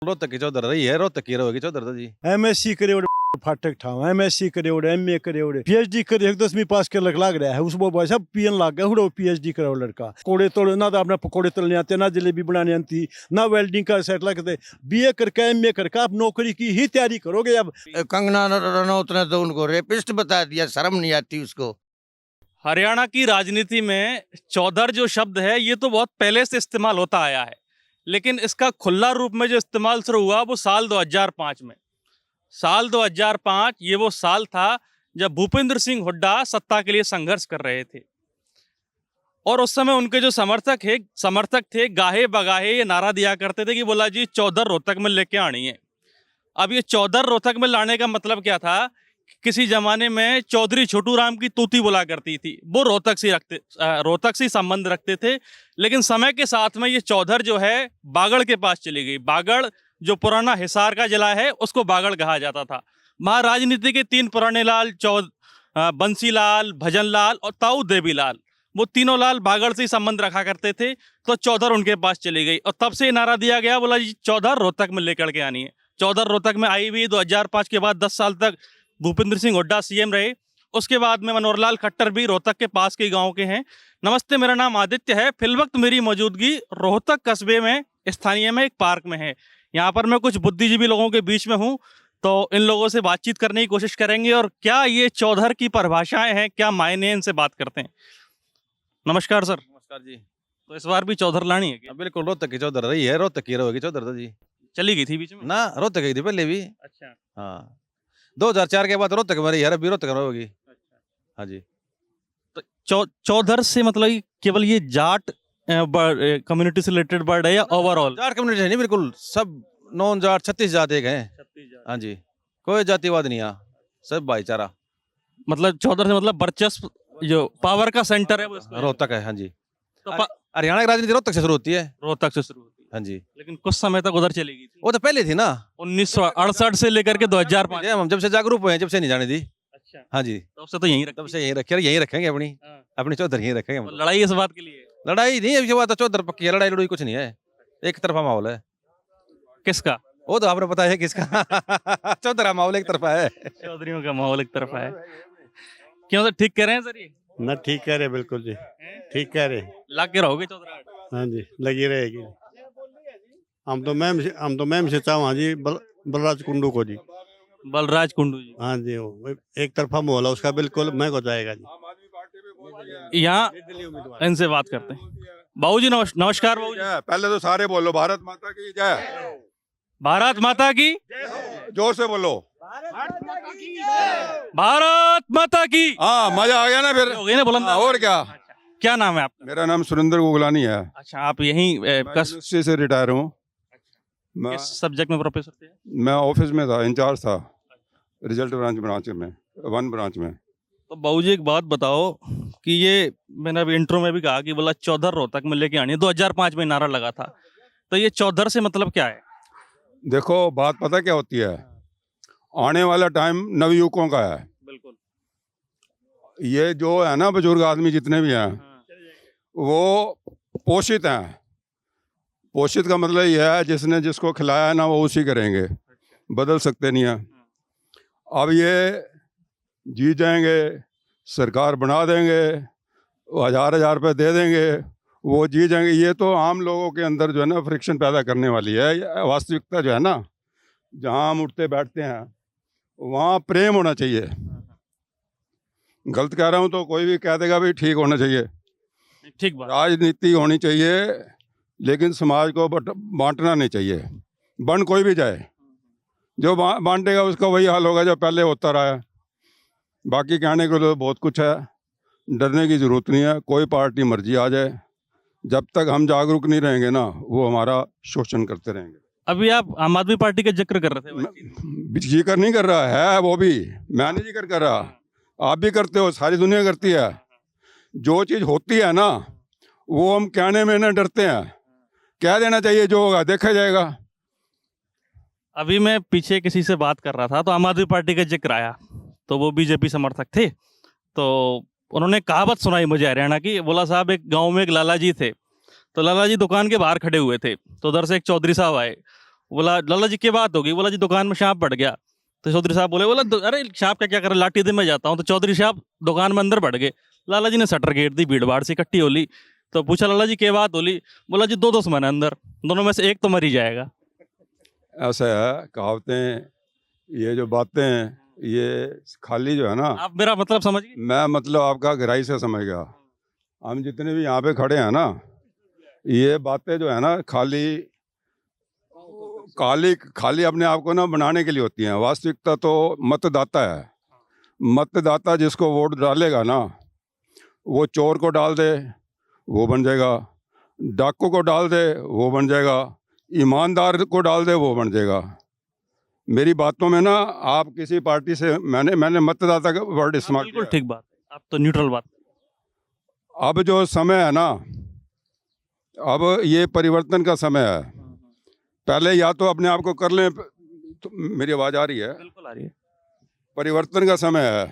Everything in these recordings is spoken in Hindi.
रोहतक की चौधर रही है, रोहतक की रहोगी चौधर तो जी। MSc करे फाटक ठाव MSc करे MA करे PhD करे 10वीं पास कर लाग रहा है उसको भाई सब पीएन लाग गया हुड़ो PhD करो लड़का कोड़े तोड़े ना तो अपने पकोड़े तलने आते ना जलेबी बनाने आती ना वेल्डिंग का सेट लगते BA करके MA करके आप नौकरी की ही तैयारी करोगे। अब कंगना रनौत ने तो उनको रेपिस्ट बता दिया, शर्म नहीं आती उसको। हरियाणा की राजनीति में चौधर जो शब्द है ये तो बहुत पहले से इस्तेमाल होता आया है, लेकिन इसका खुला रूप में जो इस्तेमाल शुरू हुआ वो साल 2005 में। साल 2005 ये वो साल था जब भूपेंद्र सिंह हुड्डा सत्ता के लिए संघर्ष कर रहे थे और उस समय उनके जो समर्थक थे गाहे बगाहे ये नारा दिया करते थे कि बोला जी चौधर रोहतक में लेके आनी है। अब ये चौधर रोहतक में लाने का मतलब क्या था? किसी जमाने में चौधरी छोटू राम की तूती बोला करती थी, वो रोहतक से संबंध रखते थे, लेकिन समय के साथ में ये चौधर जो है बागड़ के पास चली गई। बागड़ जो पुराना हिसार का जिला है उसको बागड़ कहा जाता था। वहाँ राजनीति के 3 पुराने लाल बंसी लाल, भजन लाल और ताऊ देवी लाल, वो तीनों लाल बागड़ से ही संबंध रखा करते थे, तो चौधर उनके पास चली गई और तब से नारा दिया गया, बोला जी चौधर रोहतक में लेकर के आनी है। चौधर रोहतक में आई भी 2005 के बाद 10 साल तक भूपेंद्र सिंह हुड्डा CM रहे। उसके बाद में मनोहर लाल खट्टर भी रोहतक के पास के गांव के हैं। नमस्ते, मेरा नाम आदित्य है। फिलवक्त मेरी मौजूदगी रोहतक कस्बे में स्थानीय में एक पार्क में है। यहाँ पर मैं कुछ बुद्धिजीवी लोगों के बीच में हूँ, तो इन लोगों से बातचीत करने की कोशिश करेंगे और क्या ये चौधर की परिभाषाएं हैं, क्या मायने हैं, इनसे बात करते हैं। नमस्कार सर। नमस्कार जी। तो इस बार भी चौधर लानी है क्या? बिल्कुल रोहतक की चौधर रही है, रोहतक की रहोगी चौधर तो जी। चली गई थी बीच में ना रोहतक की थी पहले भी। अच्छा। हाँ, 2004 के बाद रोहतक में रही है, अभी रोहतक में रहोगी। हाँ जी। तो चौधर से मतलब ये केवल ये जाट कम्युनिटी से रिलेटेड वर्ड है या ओवरऑल? जाट कम्युनिटी है नहीं, बिल्कुल सब नॉन जाट 36 जात एक हैं। हाँ जी, कोई जातिवाद नहीं है, सब भाईचारा। मतलब चौधर से मतलब वर्चस्व जो पावर का सेंटर है वो रोहतक है। हाँ जी, तो हरियाणा की राजनीति रोहतक से शुरू होती है। रोहतक से शुरू होती है। हाँ जी, लेकिन कुछ समय तक उधर चली गई थी। वो तो पहले थी ना, 1968 से लेकर के 2005। हम जब से जागरूक हुए हैं, जब से नहीं जाने दी। अच्छा। हाँ जी, तब से तो यहीं तब से यहीं रखे, यहीं रखेंगे अपनी चौधर यहीं रखेंगे हम। लड़ाई इस बात के लिए? लड़ाई नहीं है, बात चौधर पक्की है, लड़ाई कुछ नहीं है, एक तरफा माहौल है। किसका? वो तो आपने पता है किसका। चौधर का माहौल एक तरफा है, चौधरीयों का माहौल एक तरफा है। क्यों सर, ठीक कह रहे हैं सर? ये ना ठीक कह रहे, बिल्कुल जी ठीक कह रहे। लाग के रहोगे चौधर? हाँ जी, लगी रहेगी। हम तो मैम से चाहूँ जी बलराज कुंडू को जी। बलराज कुंडू जी? हाँ जी, वो एक तरफा माहौल है उसका, बिल्कुल मैं हो जाएगा जी। यहाँ इनसे बात करते हैं। बाबूजी नमस्कार। बाबूजी पहले तो सारे बोलो भारत माता की जय। भारत माता की जोर से बोलो। भारत माता की। हाँ, मजा आ गया ना फिर। हो गई ना बुलंद? और क्या नाम है आपका? मेरा नाम सुरेंद्र गुगलानी है। अच्छा, आप यहीं यूनिवर्सिटी से रिटायर हूँ। मैं किस सब्जेक्ट में प्रोफेसर थे? मैं ऑफिस में था, इंचार्ज था रिजल्ट ब्रांच में 1 ब्रांच में। तो बाबूजी एक बात बताओ कि ये मैंने अभी इंट्रो में भी कहा कि बोला चौधर रोहतक में लेके आनी है, 2005 में नारा लगा था, तो ये चौधर से मतलब क्या है? देखो, बात पता क्या होती है, आने वाला टाइम नवयुवकों का है। बिल्कुल। ये जो है ना, बुजुर्ग आदमी जितने भी हैं वो पोषित हैं। पोषित का मतलब यह है जिसने जिसको खिलाया है ना वो उसी करेंगे, बदल सकते नहीं है। अब ये जीत जाएंगे, सरकार बना देंगे, 1000 रुपये दे देंगे, वो जीत जाएंगे। ये तो आम लोगों के अंदर जो है ना फ्रिक्शन पैदा करने वाली है। वास्तविकता जो है ना, जहाँ हम उठते बैठते हैं वहाँ प्रेम होना चाहिए। गलत कह रहा हूँ तो कोई भी कह देगा भाई ठीक होना चाहिए, ठीक बात। राजनीति होनी चाहिए, लेकिन समाज को बांटना नहीं चाहिए। बन कोई भी जाए, जो बांटेगा उसका वही हाल होगा जो पहले होता रहा है। बाकी कहने के लिए बहुत कुछ है, डरने की ज़रूरत नहीं है। कोई पार्टी मर्जी आ जाए, जब तक हम जागरूक नहीं रहेंगे ना वो हमारा शोषण करते रहेंगे। अभी आप आम आदमी पार्टी का जिक्र कर रहे थे। जिक्र नहीं कर रहा है वो भी, मैं नहीं जिक्र कर रहा, आप भी करते हो, सारी दुनिया करती है। जो चीज़ होती है ना वो हम कहने में ना डरते हैं, कह देना चाहिए, जो होगा देखा जाएगा। अभी मैं पीछे किसी से बात कर रहा था तो आम आदमी पार्टी का जिक्र आया, तो वो बीजेपी समर्थक थे, तो उन्होंने कहावत सुनाई मुझे हरियाणा की। बोला साहब एक गांव में एक लाला जी थे, तो लाला जी दुकान के बाहर खड़े हुए थे, तो उधर से एक चौधरी साहब आए, बोला लाला जी क्या बात होगी, बोला जी दुकान में सांप बढ़ गया। तो चौधरी साहब बोले, बोला अरे सांप का क्या कर, लाठी दे मैं जाता हूँ। तो चौधरी साहब दुकान में अंदर बढ़ गए, लाला जी ने शटर गेट दी, भीड़ भाड़ से इकट्ठी होली। तो पूछा लाला जी क्या बात होली, बोला जी दो दुश्मन है अंदर, दोनों में से एक तो मर ही जाएगा। ऐसा है, कहावतें, ये जो बातें हैं, ये खाली जो है ना, आप मेरा मतलब समझिए। मैं मतलब आपका गहराई से समझ गया। हम जितने भी यहाँ पे खड़े हैं ना, ये बातें जो है ना खाली खाली खाली अपने आप को ना बनाने के लिए होती हैं। वास्तविकता तो मतदाता है। मतदाता जिसको वोट डालेगा ना, वो चोर को डाल दे वो बन जाएगा, डाकू को डाल दे वो बन जाएगा, ईमानदार को डाल दे वो बन जाएगा। मेरी बातों में ना आप किसी पार्टी से, मैंने मतदाता का वर्ड इस्तेमाल बिल्कुल किया। ठीक बात, आप तो न्यूट्रल बात। अब जो समय है ना, अब ये परिवर्तन का समय है। पहले या तो अपने आप को कर लें, तो मेरी आवाज़ आ रही है, बिल्कुल आ रही है। परिवर्तन का समय है।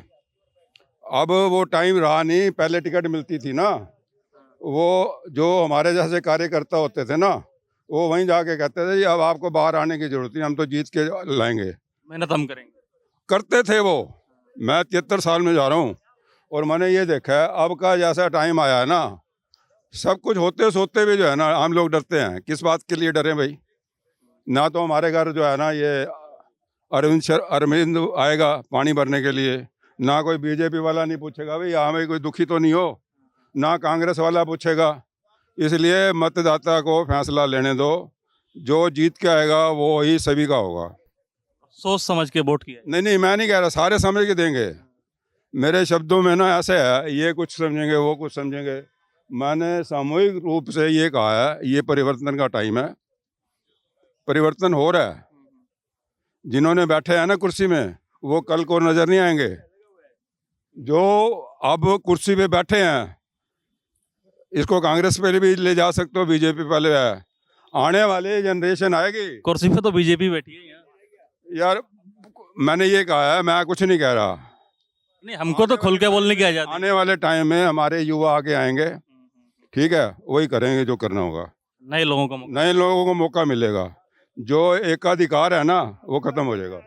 अब वो टाइम रहा नहीं, पहले टिकट मिलती थी ना, वो जो हमारे जैसे कार्यकर्ता होते थे ना, वो वहीं जाके कहते थे जी अब आपको बाहर आने की जरूरत नहीं, हम तो जीत के लाएंगे। मेहनत हम करेंगे। करते थे वो। मैं 73 साल में जा रहा हूँ और मैंने ये देखा है, अब का जैसा टाइम आया है ना, सब कुछ होते सोते भी जो है ना हम लोग डरते हैं। किस बात के लिए डरें भाई? ना तो हमारे घर जो है ना ये अरविंद आएगा पानी भरने के लिए, ना कोई बीजेपी वाला नहीं पूछेगा भाई यहाँ में कोई दुखी तो नहीं हो, ना कांग्रेस वाला पूछेगा। इसलिए मतदाता को फैसला लेने दो, जो जीत के आएगा वो ही सभी का होगा। सोच समझ के वोट किया। नहीं, मैं नहीं कह रहा सारे समझ के देंगे। मेरे शब्दों में ना ऐसे है, ये कुछ समझेंगे वो कुछ समझेंगे। मैंने सामूहिक रूप से ये कहा है, ये परिवर्तन का टाइम है, परिवर्तन हो रहा है। जिन्होंने बैठे हैं ना कुर्सी में, वो कल को नजर नहीं आएंगे। जो अब कुर्सी पे बैठे हैं, इसको कांग्रेस पे भी ले जा सकते हो, बीजेपी वाले है। आने वाली जनरेशन आएगी। कुर्सी पे तो बीजेपी बैठी है यहाँ। यार मैंने ये कहा है, मैं कुछ नहीं कह रहा। नहीं, हमको तो खुल के बोलने की आजादी। आने वाले टाइम में हमारे युवा आगे आएंगे, ठीक है, वही करेंगे जो करना होगा। नए लोगों का मौका। नए लोगों को मौका मिलेगा। जो एकाधिकार है ना वो खत्म हो जाएगा।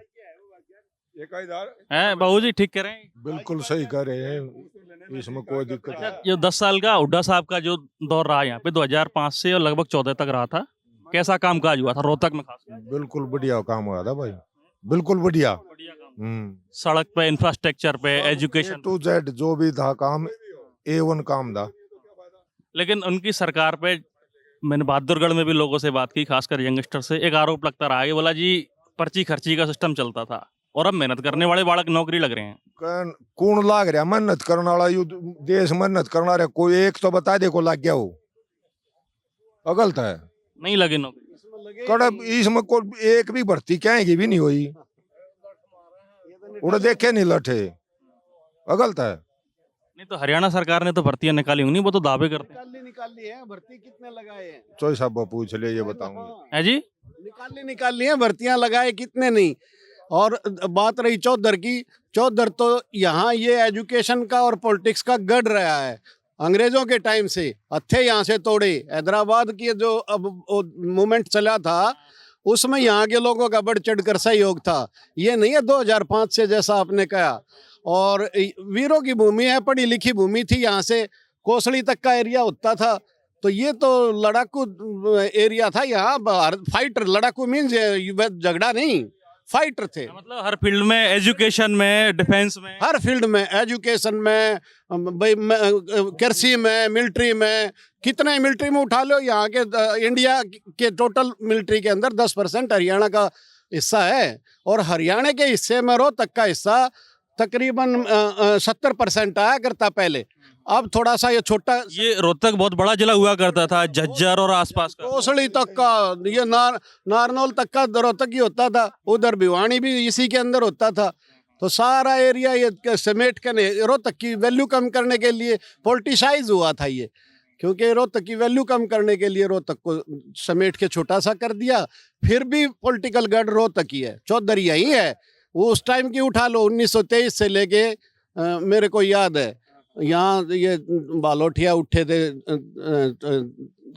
एकाधिकार है बहू जी ठीक कह रहे हैं। बिल्कुल सही कह रहे हैं, इसमें कोई दिक्कत नहीं। ये 10 साल का हुड्डा साहब का जो दौर रहा यहाँ पे 2005 से और लगभग 14 तक रहा था, कैसा कामकाज हुआ था रोहतक में खास? बिल्कुल बढ़िया काम हुआ था भाई, बिल्कुल बढ़िया। सड़क पे, इंफ्रास्ट्रक्चर पे, एजुकेशन टू जेड जो भी था काम, A1 काम था। लेकिन उनकी सरकार पे मैंने बहादुरगढ़ में भी लोगों से बात की, खासकर यंगस्टर से, एक आरोप लगता रहा है, बोला जी पर्ची खर्ची का सिस्टम चलता था और अब मेहनत करने वाले बालक नौकरी लग रहे हैं। कौन लाग रहा मेहनत करने वाला? यू देश मेहनत करना रहा, कोई एक तो बता दे को लग गया हो। गलत है, नहीं लगे नौकरी। कड़ब इसमें कोई एक भी भर्ती कहेंगी भी नहीं हुई, उड़े देखे नहीं लठे। गलत है। नहीं तो हरियाणा सरकार ने तो भर्तियां निकाली होंगी, वो तो दावे करते हैं। निकाली है, भर्ती कितने लगाए हैं? चोई साहब पूछ ले, ये बताऊंगा। है जी, निकाली है, भर्तियां लगाए कितने नहीं। और बात रही चौधर की, चौधर तो यहाँ ये एजुकेशन का और पॉलिटिक्स का गढ़ रहा है। अंग्रेजों के टाइम से हत्थे यहाँ से तोड़े। हैदराबाद की जो अब मूवमेंट चला था, उसमें यहाँ के लोगों का बढ़ चढ़ कर सहयोग था। ये नहीं है 2005 से जैसा आपने कहा। और वीरों की भूमि है, पढ़ी लिखी भूमि थी। यहाँ से कोसली तक का एरिया होता था। तो ये तो लड़ाकू एरिया था। यहाँ फाइटर, लड़ाकू मीन्स झगड़ा नहीं, फाइटर थे। मतलब हर फील्ड में, एजुकेशन में, डिफेंस में, हर फील्ड में, एजुकेशन में, कृषि में, मिलिट्री में, कितने मिलिट्री में उठा लो। यहाँ के इंडिया के टोटल मिलिट्री के अंदर 10% हरियाणा का हिस्सा है। और हरियाणा के हिस्से में रोहतक का हिस्सा तकरीबन 70% आया करता पहले। अब थोड़ा सा ये छोटा। ये रोहतक बहुत बड़ा जिला हुआ करता था, झज्जर और आसपास का। कोसली तक का, ये नारनौल तक का रोहतक ही होता था। उधर भिवानी भी इसी के अंदर होता था। तो सारा एरिया ये समेट के रोहतक की वैल्यू कम करने के लिए पॉलिटिसाइज हुआ था ये। क्योंकि रोहतक की वैल्यू कम करने के लिए रोहतक को समेट के छोटा सा कर दिया। फिर भी पॉलिटिकल गढ़ रोहतक ही है, चौधर यही है। वो उस टाइम की उठा लो, 1923 से लेके मेरे को याद है यहाँ ये बालोटिया उठे थे,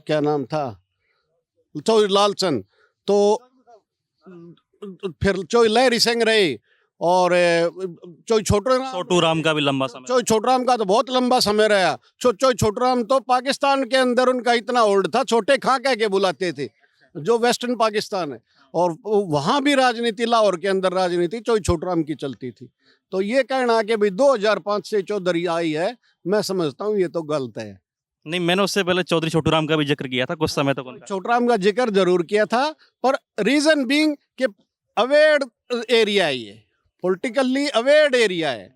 क्या नाम था, चौधरी लालचंद। तो फिर चोई लहरी सिंह रहे और चोई छोटू राम का भी लंबा समय। चोई छोटराम का तो बहुत लंबा समय रहा। चोई छोटराम तो पाकिस्तान के अंदर उनका इतना होल्ड था, छोटे खां कह के बुलाते थे, जो वेस्टर्न पाकिस्तान है, और वहाँ भी राजनीति, लाहौर के अंदर राजनीति चोई छोटराम की चलती थी। तो ये कहना कि भाई 2005 से चौधरी आई है, मैं समझता हूँ ये तो गलत है। नहीं, मैंने उससे पहले चौधरी छोटू राम का भी जिक्र किया था कुछ समय तक उनका। छोटराम का जिक्र जरूर किया था, पर रीजन बीइंग कि अवेयर एरिया है, ये पॉलिटिकली अवेयर एरिया है,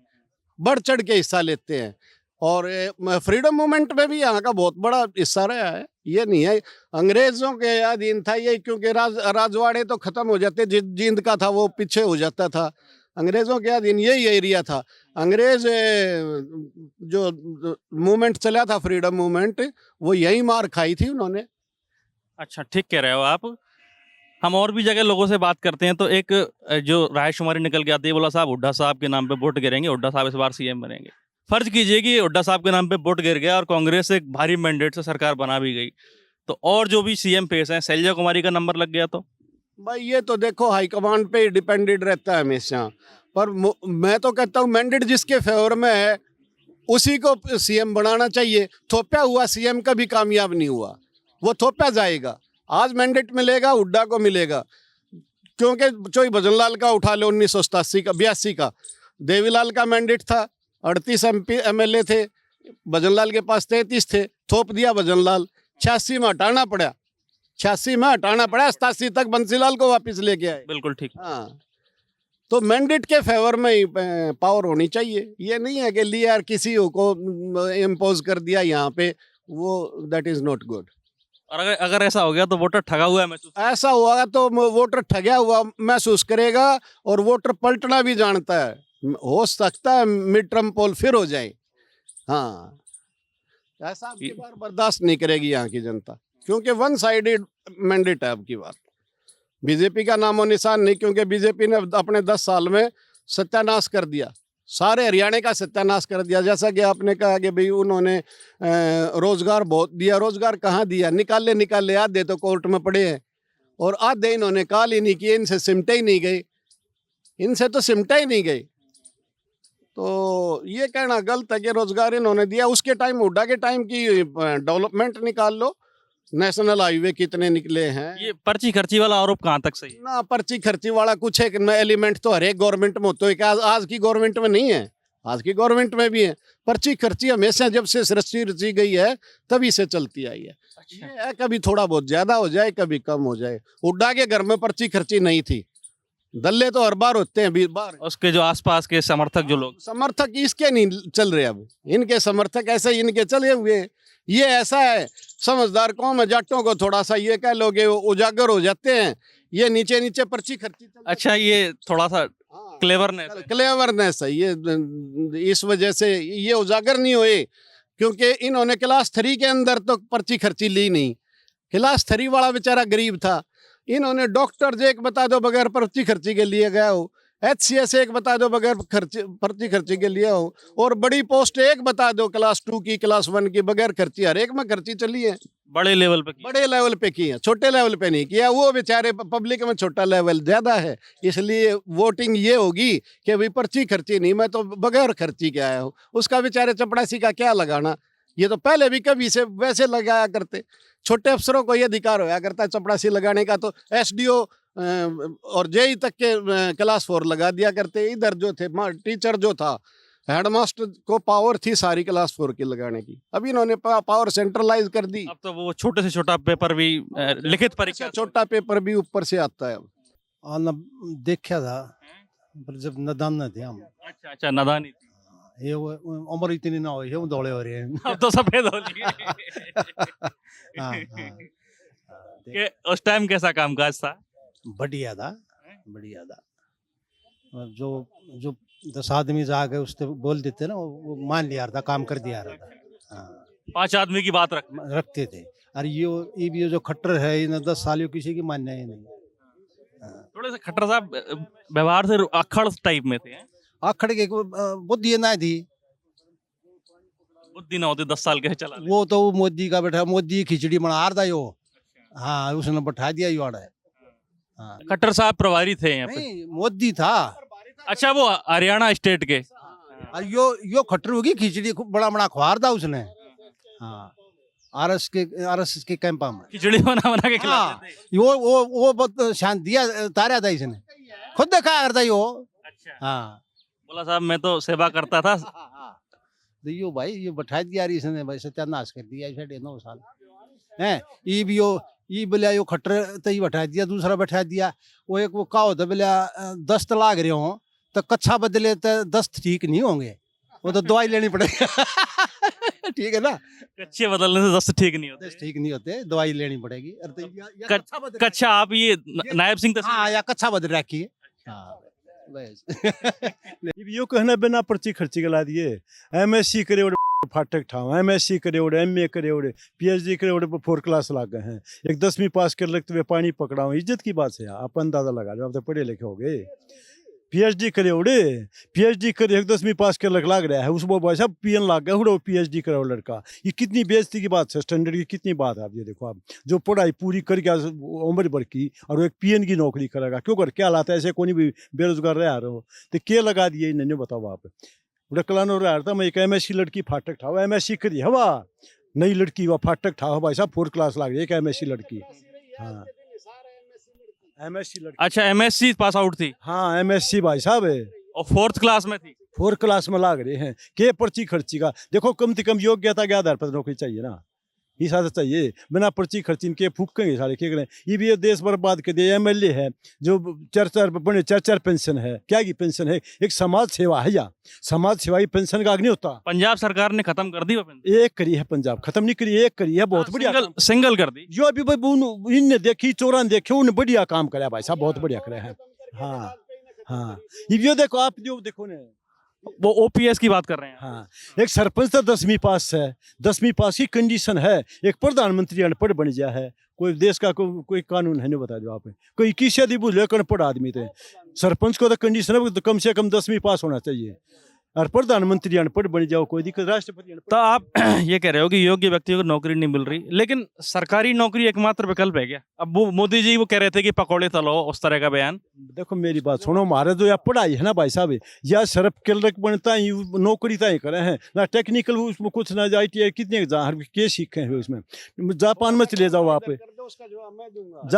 बढ़ चढ़ के हिस्सा लेते हैं। और फ्रीडम मूवमेंट में भी यहाँ का बहुत बड़ा हिस्सा रहा है। ये नहीं है अंग्रेजों के अधीन था ये, क्योंकि राजवाड़े तो खत्म हो जाते, जींद का था वो पीछे हो जाता था, अंग्रेजों के अधीन यही एरिया था। अंग्रेज जो मूवमेंट चला था, फ्रीडम मूवमेंट, वो यही मार खाई थी उन्होंने। अच्छा, ठीक कह रहे हो आप। हम और भी जगह लोगों से बात करते हैं तो एक जो रायशुमारी निकल के आती है, बोला साहब हुड्डा साहब के नाम पे वोट गिरेंगे, हुड्डा साहब इस बार सीएम बनेंगे। फर्ज कीजिए कि हुड्डा साहब के नाम पे वोट गिर गया और कांग्रेस एक भारी मैंडेट से सरकार बना भी गई, तो और जो भी सीएम फेस हैं, शैलजा कुमारी का नंबर लग गया तो? भाई ये तो देखो हाईकमांड पे डिपेंडेड रहता है हमेशा, पर मैं तो कहता हूँ मैंडेट जिसके फेवर में है उसी को सीएम बनाना चाहिए। थोपा हुआ सीएम कभी कामयाब नहीं हुआ, वो थोपा जाएगा। आज मैंडेट मिलेगा, हुड्डा को मिलेगा, क्योंकि चोई भजनलाल का उठा लो 1987 का 82 का, देवीलाल का मैंडेट था, 38 एमएलए थे, भजनलाल के पास 33 थे, थोप दिया भजनलाल, 86 में हटाना पड़ा, 87 तक बंसीलाल को वापस लेके आए। बिल्कुल ठीक। हाँ, तो मैंडेट के फेवर में ही पावर होनी चाहिए। ये नहीं है कि लिया यार किसी को इम्पोज कर दिया यहाँ पे, वो दैट इज नॉट गुड। और अगर ऐसा हो गया तो वोटर ठगा हुआ है महसूस? ऐसा हुआ तो वोटर ठगा हुआ महसूस करेगा, और वोटर पलटना भी जानता है। हो सकता है मिड टर्म पोल फिर हो जाए। हाँ, ऐसा आपकी बार बर्दाश्त नहीं करेगी यहाँ की जनता, क्योंकि वन साइडेड मैंडेट है आपकी बात। बीजेपी का नामो निशान नहीं, क्योंकि बीजेपी ने अपने 10 साल में सत्यानाश कर दिया, सारे हरियाणा का सत्यानाश कर दिया। जैसा कि आपने कहा कि भाई उन्होंने रोजगार बहुत दिया, रोजगार कहाँ दिया? निकाले आधे तो कोर्ट में पड़े हैं, और आधे इन्होंने कॉल ही नहीं किए, इनसे सिमटे ही नहीं गए, इनसे तो सिमटा ही नहीं गए। तो ये कहना गलत है कि रोजगार इन्होंने दिया। उसके टाइम, हुड्डा के टाइम की डेवलपमेंट निकाल लो, नेशनल हाईवे कितने निकले हैं। ये पर्ची खर्ची वाला आरोप कहाँ तक सही है? ना, पर्ची खर्ची वाला कुछ एक एलिमेंट तो हर एक गवर्नमेंट में होता है, कि आज की गवर्नमेंट में नहीं है, आज की गवर्नमेंट में भी है। पर्ची खर्ची हमेशा जब से रची गई है तभी से चलती आई है। ये है कभी थोड़ा बहुत ज्यादा हो जाए, कभी कम हो जाए। हुड्डा के घर में पर्ची खर्ची नहीं थी, दल्ले तो हर बार होते हैं, 20 बार। उसके जो आसपास के समर्थक, जो लोग समर्थक इसके नहीं चल रहे, अब इनके समर्थक ऐसे इनके चले हुए। ये ऐसा है, समझदार कौम है, जाटों को थोड़ा सा ये कह लोगे उजागर हो जाते हैं, ये नीचे नीचे पर्ची खर्ची। अच्छा, ये थोड़ा सा क्लेवरनेस है ये, इस वजह से ये उजागर नहीं हुए, क्योंकि इन्होंने क्लास 3 के अंदर तो पर्ची खर्ची ली नहीं। क्लास 3 वाला बेचारा गरीब था, इन्होंने डॉक्टर एक बता दो बगैर पर्ची खर्ची के लिए गया हो, HCS एक बता दो बगैर पर्ची खर्ची के लिए हो, और बड़ी पोस्ट एक बता दो क्लास 2 की, क्लास 1 की, बगैर खर्ची हर एक में खर्ची चली है। बड़े लेवल पे की है, छोटे लेवल पे नहीं किया। वो बेचारे पब्लिक में छोटा लेवल ज्यादा है, इसलिए वोटिंग ये होगी कि भाई पर्ची खर्ची नहीं, मैं तो बगैर खर्ची के आया हूँ। उसका बेचारे चपड़ासी का क्या लगाना? ये तो पहले भी कभी से वैसे लगाया करते, छोटे अफसरों को ये अधिकार होया करता है चपड़ासी लगाने का, तो SDO और JE तक के क्लास 4 लगा दिया करते। इधर जो थे टीचर जो था, हेडमास्टर को पावर थी सारी क्लास 4 की लगाने की, अब इन्होंने पावर सेंट्रलाइज कर दी। अब तो वो छोटे से छोटा पेपर भी लिखित परीक्षा, छोटा पेपर भी ऊपर से आता है। आना देखा था, पर जब नदान थे हम। अच्छा, नादानी थी। ये उम्र इतनी ना हो, ये धोले हो रहे हैं। अब तो सफेद हो लिए। कि उस टाइम कैसा कामकाज था? बढ़िया था। जो 10 आदमी जाके उससे बोल देते ना, वो मान लिया था, काम कर दिया था। हाँ, 5 आदमी की बात रखते थे। और ये जो खट्टर है, इन 10 सालों किसी की मानना ही नहीं। थोड़े से खट्टर साहब व्यवहार से अखड़ टाइप में थे। आखड़ के बुद्धि ना थी, बुद्धि ना होती 10 साल के चला। वो तो मोदी का बैठा, मोदी खिचड़ी बना रहा था यो। हाँ, उसने बैठा दिया युवाड़ा है। हाँ। खट्टर साहब प्रभारी थे यहाँ पे। नहीं, मोदी था। अच्छा, वो हरियाणा स्टेट के। और यो खट्टर होगी खिचड़ी खूब बड़ा बड़ा खवार था उसने। हाँ, आरएस के कैंपा में। खिचड़ी बना बना के हाँ, खिलाते थे। वो बहुत शांत दिया तारा था इसने, खुद देखा करता यो। अच्छा, हाँ बोला साहब मैं तो सेवा करता था। तो यो भाई ये बैठा दिया रही इसने भाई, सत्यानाश कर दिया इसे 9 साल हैं। ई भी यो ई बोलिया यो खट्टर तई बैठा दिया, दूसरा बैठा दिया। वो एक वो का होता बोलिया दस्त लाग रहे हो तो कच्छा बदले तो दस्त ठीक नहीं होंगे, वो तो दवाई लेनी पड़ेगी। ठीक है ना, कच्चे बदलने से दस्त ठीक नहीं होते। दस्त ठीक नहीं होते, दवाई लेनी पड़ेगी। अरे तो या कच- कच्छा बदल कच्चा आप ये नायब सिंह तहसील। हाँ, या कच्छा बदल रखी है। हाँ बस। यो कहना बिना पर्ची खर्ची गला दिए। MSc करे ओड़े फाटक ठाव, MSc करे ओड़े, MA करे ओड़े, PhD करे ओड़े 4 क्लास लाग गए हैं। एक 10वीं पास कर लगते हुए पानी पकड़ाओ, इज्जत की बात है। आप अंदाजा लगा लो, आप तो पढ़े लिखे हो गए। PhD करे ओड़े, PhD करे एक 10वीं पास कर लाग रहा है, उसको भाई साहब PN लाग गया उड़ो PhD करो लड़का। ये कितनी बेइज्जती की बात है, स्टैंडर्ड की कितनी बात है। आप ये देखो, आप जो पढ़ाई पूरी कर गया उम्र भर की और वो एक PN की नौकरी करेगा, क्यों कर क्या लाता है ऐसे कोई भी बेरोजगार रह रहे हो तो क्या लगा दिए इन्होंने, बताओ आप। बड़ा कलानो रहा था, मैं एक MSc लड़की फाटक ठाव, MSc करी हवा नई लड़की वह फाटक ठाव भाई साहब 4 क्लास लाग रही है, एक MSc लड़की। हाँ MSc लड़की, अच्छा, MSc पास आउट थी हाँ MSc भाई साहब है, और 4th क्लास में थी। 4 क्लास में लाग रहे हैं। के पर्ची खर्ची का देखो, कम से कम योग्यता के आधार पर नौकरी चाहिए ना, ये साथ चाहिए। बिना पर्ची खर्ची इनके फूकेंगे सारे, क्या करें। ये भी ये देश बर्बाद कर दिया। MLA है जो 4 पेंशन है, क्या की पेंशन है, एक समाज सेवा है, या समाज सेवा ही पेंशन का नहीं होता। पंजाब सरकार ने खत्म कर दी वो पेंशन। एक करी है पंजाब, खत्म नहीं करी, एक करी है, बहुत बढ़िया काम। सिंगल कर दी। जो अभी भाई इनने देखी, चोरान देखे, उन्हें बढ़िया काम कराया भाई साहब, बहुत बढ़िया कराया है। हाँ हाँ, ये देखो आप, जो देखो ना, वो OPS की बात कर रहे हैं। हाँ, एक सरपंच तो 10वीं पास है, 10वीं पास की कंडीशन है। एक प्रधानमंत्री अनपढ़ बन गया है, कोई देश का कोई कानून है नहीं, बता दो आप। कोई 21 शादी बुझ लो अनपढ़ आदमी थे, सरपंच को तो कंडीशन है तो कम से कम 10वीं पास होना चाहिए। और प्रधानमंत्री अनपढ़ बन जाओ कोई दिक्कत, राष्ट्रपति तो आप ये कह रहे हो कि योग्य व्यक्तियों को नौकरी नहीं मिल रही, लेकिन सरकारी नौकरी एकमात्र विकल्प है क्या? अब वो मोदी जी वो कह रहे थे कि पकौड़े तलो, उस तरह का बयान। देखो मेरी बात सुनो, हमारे जो या पढ़ाई है ना भाई साहब, या सर्फ क्लर्क बनता ही नौकरी तय करे हैं ना, टेक्निकल उसमें कुछ ना, ITI कितने के सीखे हैं उसमें। जापान में चले जाओ आप,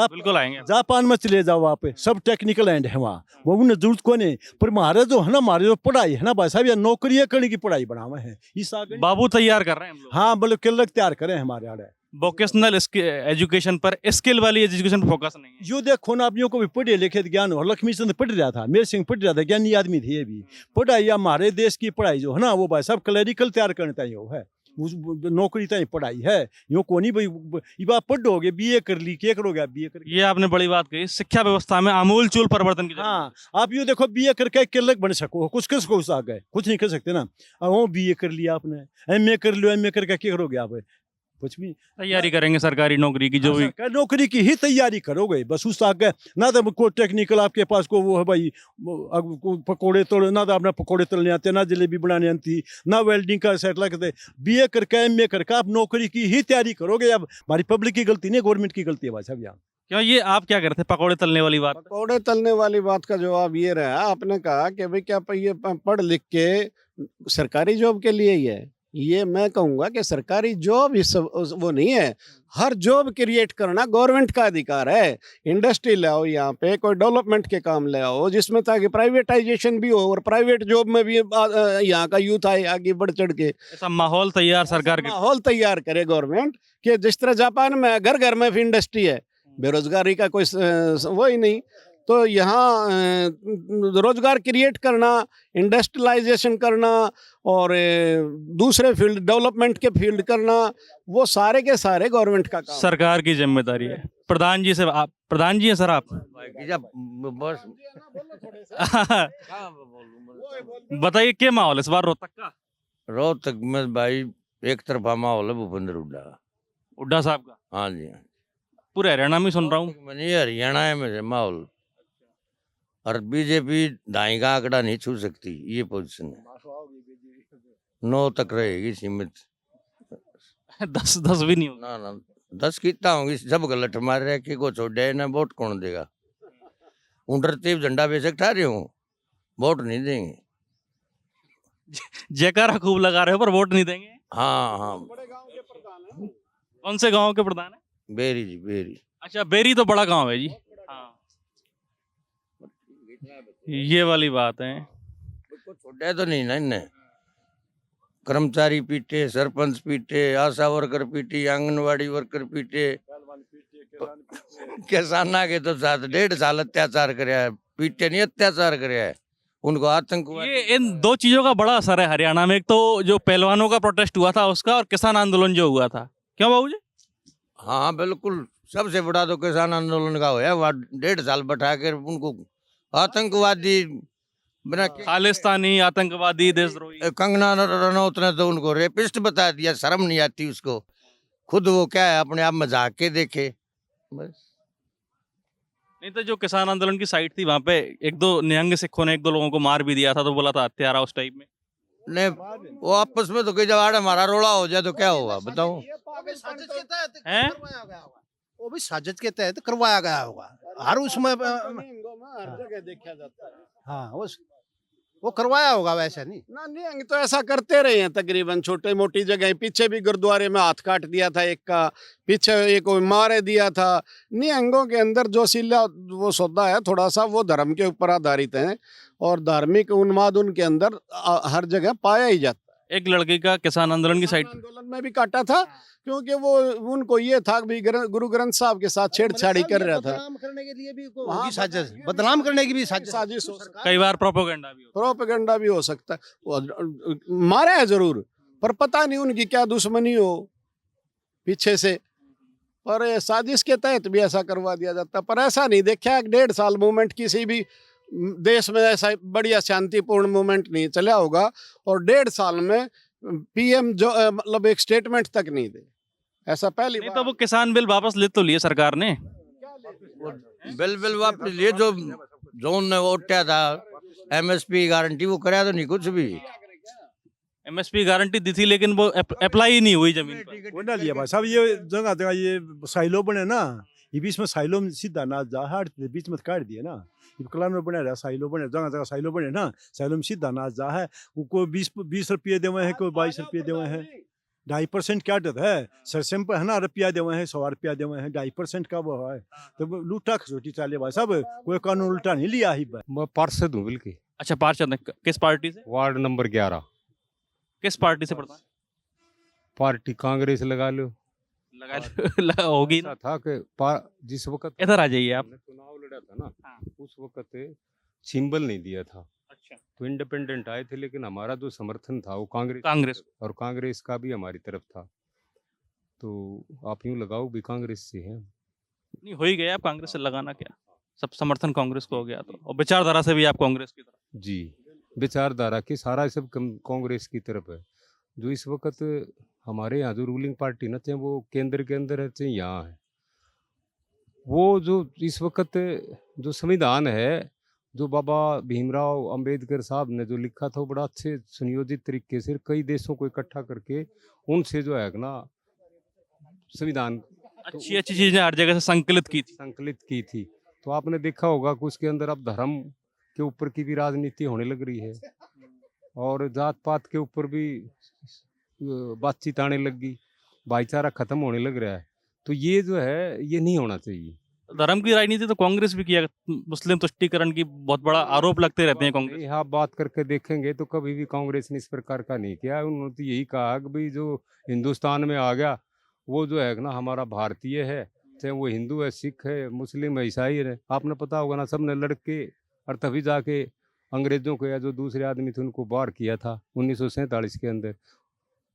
बिल्कुल आएंगे। जापान में चले जाओ आप, सब टेक्निकल एंड है वहाँ, वो उन्हें जरूरत को नहीं। पर हमारे जो है ना, हमारे जो पढ़ाई है ना भाई साहब, या नौकरी करने की पढ़ाई बढ़ावा है इस आगे। बाबू तैयार कर रहे हैं हम लोग। हाँ मतलब क्लर्क तैयार करें हमारे आड़े। वोकेशनल एजुकेशन पर, स्किल वाली एजुकेशन पर फोकस नहीं है। जो देखो ना, अपनियों को भी पढ़े लिखे ज्ञान हो, लक्ष्मी चंद पढ़ रहा था, मेरे सिंह पढ़ रहा था, ज्ञानी आदमी थे ये भी। पढ़ाई हमारे देश की पढ़ाई जो है ना, वो भाई साहब क्लरिकल तैयार करने तय है, उस नौकरी तय पढ़ाई है। यो को नहीं भाई ये बात पढ़ोगे, BA कर ली, क्या करोगे आप BA कर। ये आपने बड़ी बात कही, शिक्षा व्यवस्था में आमूल चूल परिवर्तन की जरूरत है। हाँ, आप यो देखो BA करके क्लर्क बन सको, कुछ किसको उस आ गए, कुछ नहीं कर सकते ना। अब वो BA कर लिया आपने, MA कर लो, MA करके क्या करोगे आप, कुछ भी तैयारी करेंगे सरकारी नौकरी की, जो भी सरकारी नौकरी की ही तैयारी करोगे बस, उस आगे ना तो कोई टेक्निकल आपके पास को वो है भाई, पकोड़े तोड़ ना, तो अपना पकोड़े तलने आते, ना जलेबी बनाने आती, ना वेल्डिंग का सेट लगते। BA करके MA करके आप नौकरी की ही तैयारी करोगे। अब हमारी पब्लिक की गलती नहीं, गवर्नमेंट की गलती है भाई साहब। यहाँ क्यों, ये आप क्या करते पकौड़े तलने वाली बात? पकौड़े तलने वाली बात का जवाब ये रहा, आपने कहा कि भाई क्या ये पढ़ लिख के सरकारी जॉब के लिए ही है। ये मैं कहूँगा कि सरकारी जॉब ही सब वो नहीं है, हर जॉब क्रिएट करना गवर्नमेंट का अधिकार है। इंडस्ट्री ले आओ, यहाँ पे कोई डेवलपमेंट के काम ले आओ, जिसमें ताकि प्राइवेटाइजेशन भी हो और प्राइवेट जॉब में भी यहाँ का यूथ आए आगे बढ़ चढ़ के। ऐसा माहौल तैयार सरकार के, माहौल तैयार करे गवर्नमेंट, कि जिस तरह जापान में घर घर में इंडस्ट्री है, बेरोजगारी का कोई वो ही नहीं। तो यहाँ रोजगार क्रिएट करना, इंडस्ट्रियलाइजेशन करना और दूसरे फील्ड डेवलपमेंट के फील्ड करना, वो सारे के सारे गवर्नमेंट का काम, सरकार की जिम्मेदारी है। प्रधान जी से आप, प्रधान जी हैं सर आप, बस बताइए क्या माहौल है इस बार रोहतक का? रोहतक में भाई एक तरफा माहौल है भूपेंद्र हुड्डा साहब का। हाँ जी, पूरे हरियाणा में सुन रहा हूँ। मैंने हरियाणा में है माहौल, और बीजेपी ढाई का आंकड़ा नहीं छू सकती, ये पोजीशन है। 9 तक रहेगी सीमित। 10 भी नहीं होगा। ना 10 कितना होगी, सब गलत मार रहे कि को छोड़े ना, वोट कौन देगा। उड़ते झंडा बेशक ठहरे हूँ, वोट नहीं देंगे। जयकारा खूब लगा रहे हो पर वोट नहीं देंगे। हाँ हाँ, कौन से गांव के प्रधान है? बेरी जी बेरी। अच्छा, बेरी तो बड़ा गांव है जी। हाँ, ये वाली बात है। छोड़े तो नहीं ना इन्हें, कर्मचारी पीटे, सरपंच पीटे, आशा वर्कर पीटी, आंगनवाड़ी वर्कर पीटे, किसाना के तो साथ 1.5 साल अत्याचार कराया है, पीटे नहीं अत्याचार कराया है, उनको आतंकवादी। ये इन दो चीजों का बड़ा असर है हरियाणा में। एक तो जो पहलवानों का प्रोटेस्ट हुआ था उसका, और किसान आंदोलन जो हुआ था। क्यों बाबूजी? हाँ बिल्कुल, सबसे बड़ा तो किसान आंदोलन का हुआ, वहाँ 1.5 साल बैठा कर उनको आतंकवादी बना के, खालिस्तानी, आतंकवादी, देशद्रोही। कंगना रनौत ने तो उनको रेपिस्ट बता दिया। शर्म नहीं आती उसको, खुद वो क्या है अपने आप मजाक के देखे बस। नहीं तो जो किसान आंदोलन की साइट थी वहां पे एक दो निहंग सिखों ने 1-2 लोगों को मार भी दिया था, तो बोला था हत्यारा उस टाइप में। ने वो आपस में तो कई जब आड़े हमारा रोड़ा हो जाए तो क्या होगा बताओ। हैं? वो भी साजिश के तहत करवाया गया होगा। हर उसमें हर जगह देखा जाता है। हाँ वो करवाया होगा, वैसे नहीं। ना निहंग तो ऐसा करते रहे हैं तकरीबन, छोटे मोटी जगह। पीछे भी गुरुद्वारे में हाथ काट दिया था एक का, पीछे एक को मारे दिया था। निहंगों के अंदर जो सिला वो सौदा है थोड़ा सा वो धर्म के ऊपर आधारित है, और धार्मिक उन्माद उनके अंदर हर जगह पाया ही जाता है। एक लड़के का किसान आंदोलन की साइट आंदोलन में भी काटा था, क्योंकि वो उनको ये था भी गुरु ग्रंथ साहब के साथ छेड़छाड़ी कर रहा था। बदनाम करने के लिए भी हाँ, होगी साजिश, बदनाम करने की भी साजिश साजिश हो सकती है। कई बार प्रोपेगेंडा भी होता प्रोपेगेंडा भी हो सकता है। वो मारे है जरूर, पर पता नहीं उनकी क्या दुश्मनी हो पीछे से, और ये साजिश के तहत भी ऐसा करवा दिया जाता। पर ऐसा नहीं देखा 1.5 साल मूवमेंट किसी भी देश में ऐसा बढ़िया शांतिपूर्ण मूवमेंट नहीं चला होगा, और 1.5 साल में पीएम जो मतलब एक स्टेटमेंट तक नहीं दे, ऐसा पहली नहीं बार। तो वो किसान बिल वापस ले तो लिए सरकार ने। बिल वापस लिए, जो जोन ने वो उठाया था एमएसपी गारंटी, वो कराया तो नहीं कुछ भी। एमएसपी गारंटी दी थी लेकिन वो अप्लाई नहीं हुई जमीन पर। वो ना लिया भाई साहब, ये जगह जगह ये साइलो बने ना, ये बीच में साइलो में सीधा ना जा हाट बीच में काट दिए ना, ये कलान में बने रहा साइलो बने, जगह जगह साइलो बने ना, साइलो में सीधा ना जा है। कोई 20 रुपये देवे हैं, कोई 22 रुपये देवे हैं। 2.5% क्या देता है सरसेम पर है ना, रुपया देवे हैं, 100 रुपया देवे हैं, 2.5% का वो है। तो लूटा खसोटी चाले भाई साहब, कोई कानून उल्टा नहीं लिया ही। मैं पार्षद हूँ बिल्कुल, अच्छा, पार्षद किस पार्टी से? Ward number 11। किस पार्टी से प्रधान? पार्टी कांग्रेस लगा लो। होगी ऐसा ना। था कि जिस वक्त इधर आ जाइए आप। हमने चुनाव लड़ा था ना, उस वक्त सिंबल नहीं दिया था। अच्छा, तो इंडिपेंडेंट आए थे, लेकिन हमारा जो समर्थन था वो कांग्रेस कांग्रेस। और कांग्रेस का भी हमारी तरफ था। तो आप यूँ लगाओ भी कांग्रेस से हैं। नहीं हो ही गया, आप कांग्रेस से लगाना क्या, सब समर्थन कांग्रेस को हो गया तो, और विचारधारा से भी आप कांग्रेस की तरफ। जी, विचारधारा की सारा सब कांग्रेस की तरफ है। जो इस वक्त हमारे यहाँ जो रूलिंग पार्टी न चाहे वो केंद्र के अंदर है चाहे यहाँ है, वो जो इस वक्त जो संविधान है, जो बाबा भीमराव अंबेडकर साहब ने जो लिखा था, वो बड़ा अच्छे सुनियोजित तरीके से कई देशों को इकट्ठा करके उनसे जो है ना संविधान अच्छी अच्छी चीजें हर जगह से संकलित की थी। तो आपने देखा होगा कि उसके अंदर अब धर्म के ऊपर की भी राजनीति होने लग रही है, और जात पात के ऊपर भी बातचीत आने लगी, भाईचारा खत्म होने लग रहा है। तो ये जो है ये नहीं होना चाहिए। धर्म की राजनीति तो कांग्रेस भी किया, मुस्लिम तुष्टीकरण की बहुत बड़ा आरोप लगते रहते हैं कांग्रेस। आप बात करके देखेंगे तो कभी भी कांग्रेस ने इस प्रकार का नहीं किया। उन्होंने तो यही कहा कि भाई जो हिंदुस्तान में आ गया वो जो है ना हमारा भारतीय है, चाहे वो हिंदू है, सिख है, मुस्लिम है, ईसाई है। आपने पता होगा ना, सबने लड़के और तभी जाके अंग्रेजों को या जो दूसरे आदमी थे उनको बाहर किया था 1947 के अंदर।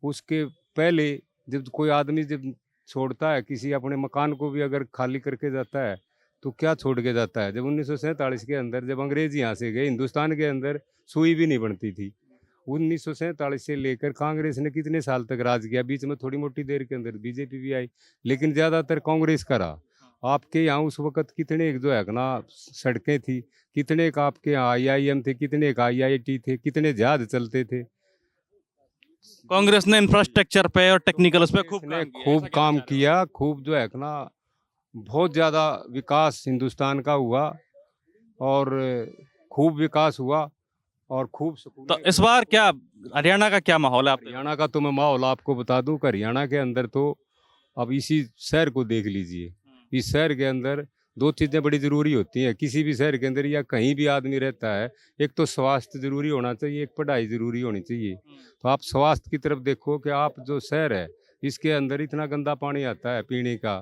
उसके पहले जब कोई आदमी जब छोड़ता है किसी अपने मकान को भी अगर खाली करके जाता है तो क्या छोड़ के जाता है। जब 1947 के अंदर जब अंग्रेज यहाँ से गए, हिंदुस्तान के अंदर सुई भी नहीं बनती थी। 1947 से लेकर कांग्रेस ने कितने साल तक राज किया, बीच में थोड़ी मोटी देर के अंदर बीजेपी भी आई, लेकिन ज़्यादातर कांग्रेस का रहा। आपके यहाँ उस वक्त कितने जो है ना सड़कें थी, कितने का आपके यहाँ IIM थे, कितने का IIT थे, कितने जहाज चलते थे। कांग्रेस ने इंफ्रास्ट्रक्चर पे और टेक्निकल उस पे खूब काम किया, खूब जो है ना बहुत ज़्यादा विकास हिंदुस्तान का हुआ। और खूब विकास हुआ और खूब सुकून। तो इस बार क्या हरियाणा का क्या माहौल है आप? हरियाणा का तो मैं माहौल आपको बता दूं कि हरियाणा के अंदर तो अब इसी शहर को देख लीजिए। इस शहर के अंदर दो चीज़ें बड़ी ज़रूरी होती हैं किसी भी शहर के अंदर या कहीं भी आदमी रहता है। एक तो स्वास्थ्य ज़रूरी होना चाहिए, एक पढ़ाई ज़रूरी होनी चाहिए। तो आप स्वास्थ्य की तरफ देखो कि आप जो शहर है इसके अंदर इतना गंदा पानी आता है पीने का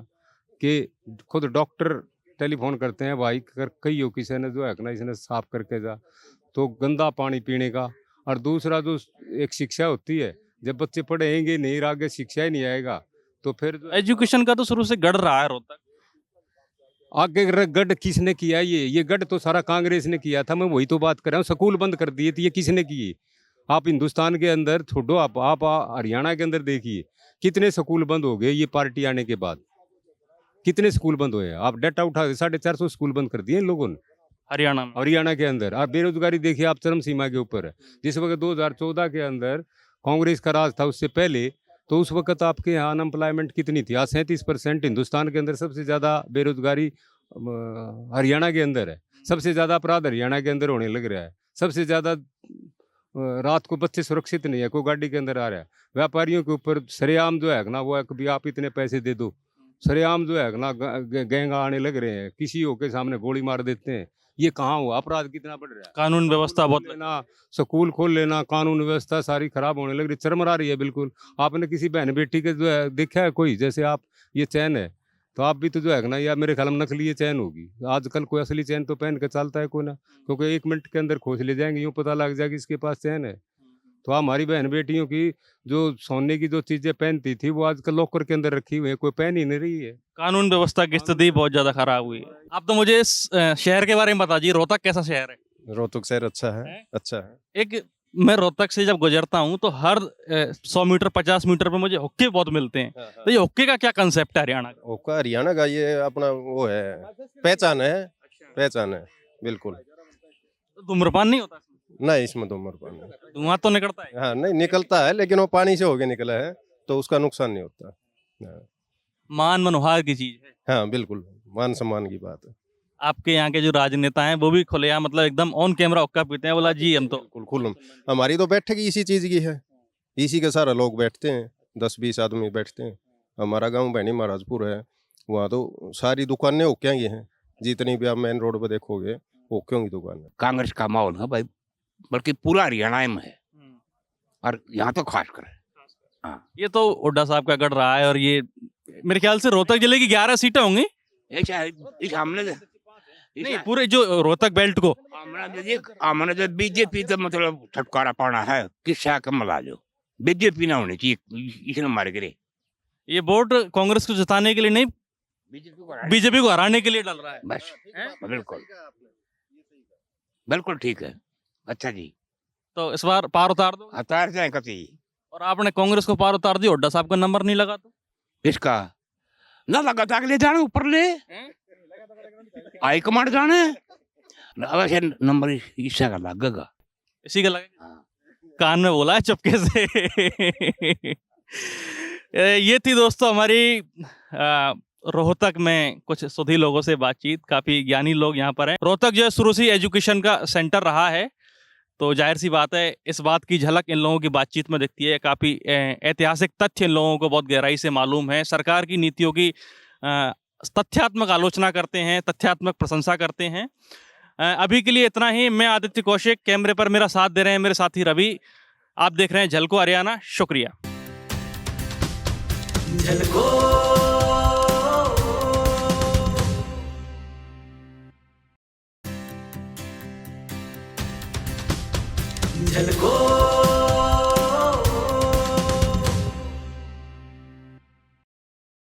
कि खुद डॉक्टर टेलीफोन करते हैं भाई कर कई हो किसी ने जो है ना इसने साफ करके जा। तो गंदा पानी पीने का। और दूसरा जो एक शिक्षा होती है, जब बच्चे पढ़ेंगे नहीं आगे शिक्षा ही नहीं आएगा तो फिर एजुकेशन का तो शुरू से गढ़ रहा है रोहतक। आगे गढ़ किसने किया? ये गढ़ तो सारा कांग्रेस ने किया था। मैं वही तो बात कर रहा हूँ। स्कूल बंद कर दिए थे, ये किसने किए? आप हिंदुस्तान के अंदर छोड़ो, आप हरियाणा के अंदर देखिए कितने स्कूल बंद हो गए ये पार्टी आने के बाद। कितने स्कूल बंद हुए? आप डाटा उठा 450 स्कूल बंद कर दिए इन लोगों ने हरियाणा के अंदर। आप बेरोजगारी देखिए, आप चरम सीमा के ऊपर है। जिस वक्त 2014 के अंदर कांग्रेस का राज था उससे पहले, तो उस वक्त आपके यहाँ अनएम्प्लॉयमेंट कितनी थी? आज 37% हिंदुस्तान के अंदर सबसे ज़्यादा बेरोजगारी हरियाणा के अंदर है। सबसे ज़्यादा अपराध हरियाणा के अंदर होने लग रहा है। सबसे ज़्यादा रात को बच्चे सुरक्षित नहीं है, कोई गाड़ी के अंदर आ रहा है। व्यापारियों के ऊपर सरेआम जो है ना वो है कि आप इतने पैसे दे दो, सरेआम जो है ना गैंग आने लग रहे हैं, किसी हो के सामने गोली मार देते हैं। ये कहाँ हुआ? अपराध कितना बढ़ रहा है। कानून व्यवस्था बहुत लेना, स्कूल खोल लेना, कानून व्यवस्था सारी खराब होने लग रही, चरमरा रही है बिल्कुल। आपने किसी बहन बेटी के जो है देखा है कोई? जैसे आप ये चैन है तो आप भी तो जो है ना या मेरे ख्याल में नकली ये चैन होगी। आजकल कोई असली चैन तो पहन के चलता है कोई ना, क्योंकि 1 मिनट के अंदर खोज ले जाएंगे, यूँ पता लग जाएगा इसके पास चैन है। तो हमारी बहन बेटियों की जो सोने की जो चीजें पहनती थी वो आजकल लॉकर के अंदर रखी हुई है, कोई पहन ही नहीं रही है। कानून व्यवस्था की स्थिति बहुत ज्यादा खराब हुई है। आप तो मुझे इस शहर के बारे में बता दीजिए, रोहतक कैसा शहर है? रोहतक शहर अच्छा है, अच्छा है। एक मैं रोहतक से जब गुजरता हूँ तो हर 100 मीटर 50 मीटर पे मुझे हुक्के बहुत मिलते हैं। तो ये हुक्के का क्या कंसेप्ट है हरियाणा का? ओका हरियाणा का ये अपना वो है, पहचान है बिल्कुल। तो धूम्रपान नहीं होता इसमें? नहीं, इसमें धूम्रपान नहीं। धुआं तो निकलता है। हाँ नहीं निकलता है, लेकिन वो पानी से होके निकला है तो उसका नुकसान नहीं होता। हाँ। मान मनोहार की चीज है। हाँ बिल्कुल, मान सम्मान की बात है। आपके यहाँ के जो राजनेता हैं वो भी खुलेआम मतलब एकदम ऑन कैमरा हुक्का पीते हैं, बोला जी हम तो बिल्कुल खुल्लम। हमारी तो बैठक इसी चीज़ की है, इसी के सारे लोग बैठते हैं, 10-20 आदमी बैठते हैं। हमारा गांव भैनी महाराजपुर है, वहाँ तो सारी दुकानें हुक्कियाँ की हैं। जितनी भी आप मेन रोड पर देखोगे हुक्कियों की दुकान है। कांग्रेस का माहौल है भाई, बल्कि पूरा हरियाणा में है और यहाँ तो खास कर। हाँ, ये तो हुड्डा साहब का गढ़ रहा है। और ये मेरे ख्याल से रोहतक जिले की 11 सीटें होंगी नहीं पूरे जो रोहतक बेल्ट को। हमने जो बीजेपी तो मतलब छुटकारा पाना है, किस्सा कमल आ जाओ, बीजेपी ना होनी चाहिए, इसने मार गिरे। ये वोट कांग्रेस को जिताने के लिए नहीं, बीजेपी को हराने के लिए डाल रहा है बस। बिल्कुल बिल्कुल ठीक है। अच्छा जी, तो इस बार पार उतार दो। उतार जाए कति। और आपने कांग्रेस को पार उतार दिया, हुड्डा साहब का नंबर नहीं लगा तो इसका ना लगा था, ले जाने ऊपर ले हाई कमांड जाने वैसे नंबर ईसा का लगेगा, इसी का लगेगा। कान में बोला है चुपके से। ये थी दोस्तों हमारी रोहतक में कुछ सुधी लोगों से बातचीत। काफ़ी ज्ञानी लोग यहाँ पर हैं। रोहतक जो है शुरू से एजुकेशन का सेंटर रहा है, तो जाहिर सी बात है इस बात की झलक इन लोगों की बातचीत में दिखती है। काफ़ी ऐतिहासिक तथ्य इन लोगों को बहुत गहराई से मालूम है। सरकार की नीतियों की तथ्यात्मक आलोचना करते हैं, तथ्यात्मक प्रशंसा करते हैं। अभी के लिए इतना ही। मैं आदित्य कौशिक, कैमरे पर मेरा साथ दे रहे हैं मेरे साथी रवि। आप देख रहे हैं झलको हरियाणा। शुक्रिया। झलको